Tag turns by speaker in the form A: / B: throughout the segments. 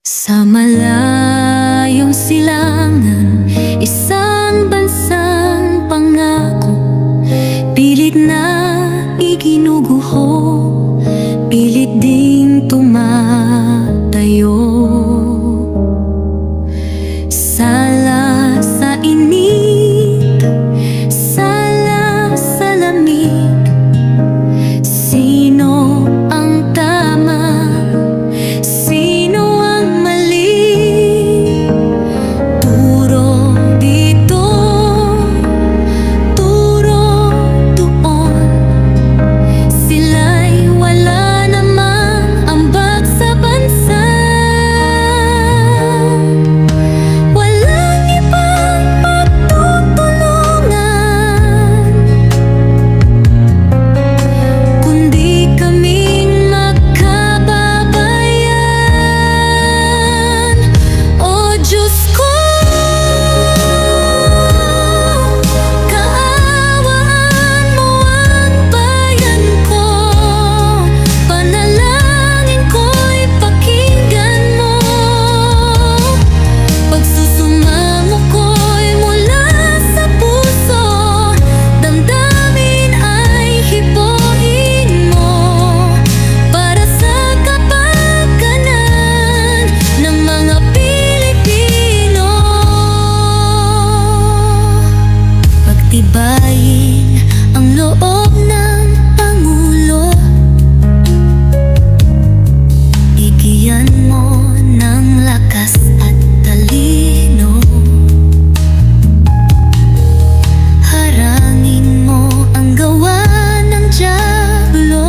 A: Sa malayong silangan, isang bansang pangako, pilit na iginuguho, pilit ding tumatayo. Sala sa init, sala sa lamig, sino ang tama? Sino ang mali? Turo dito, turo doon. Sila'y wala namang ambag sa bansa. Walang ibang magtutulungan kundi kaming magkababayan. O Diyos ko, kaawaan mo ang bayan ko. Panalangin ko'y pakinggan mo. Pagsusumamo ko'y mula sa puso, damdamin ay hipuin mo para sa kapakanan ng mga Pilipino. Pagtibayin ang loob ng Pangulo, bigyan mo ng lakas at talino. Harangin mo ang gawa ng dyablo,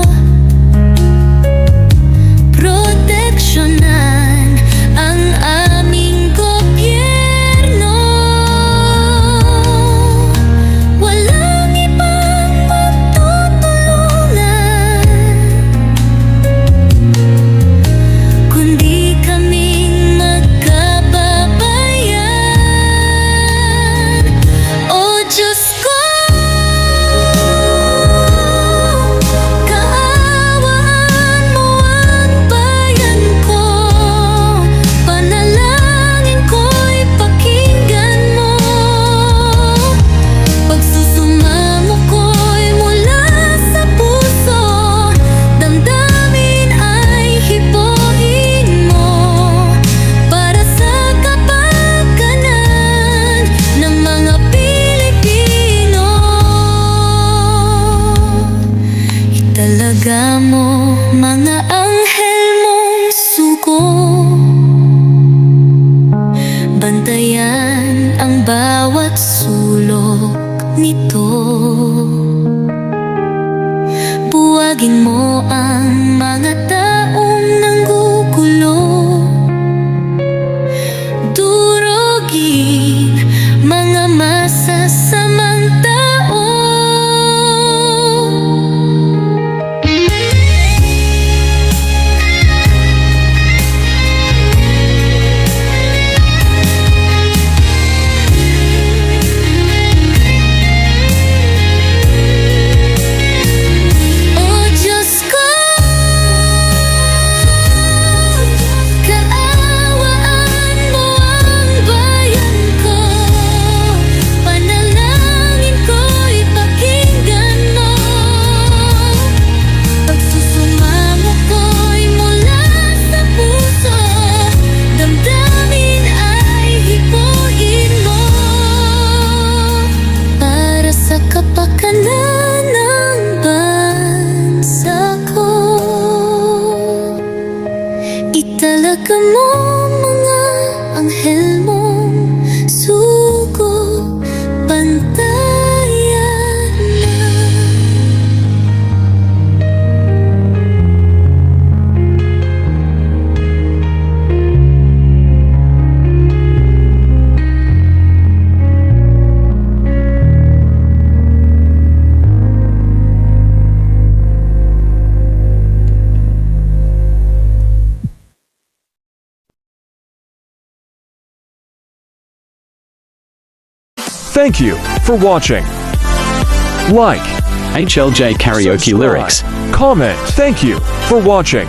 A: proteksyonan ang aming gobyerno. Walang ibang magtutulungan kundi kaming magkababayan. O Diyos ko, kaawaan mo ang bayan ko. Panalangin ko'y pakinggan mo. Pagsusumamo ko'y mula sa puso, damdamin ay hipuin mo para sa kapakanan ng mga Pilipino. Italaga mo mga anghel mong sugo, bantayan ang bawat sulok nito. Buwagin mo ang mga taong nanggugulo, durugin mga masasamang tao. O Diyos ko, kaawaan mo ang bayan ko. Panalangin ko'y pakinggan mo. Pagsusumamo ko'y mula sa puso, damdamin ay hipuin mo para sa kapakanan ng bansa ko. Italaga mo mga anghel mong sugo, bantayan na.
B: Thank you for watching. Like,
C: HLJ Karaoke
B: subscribe,
C: Lyrics.
B: comment. Thank you for watching.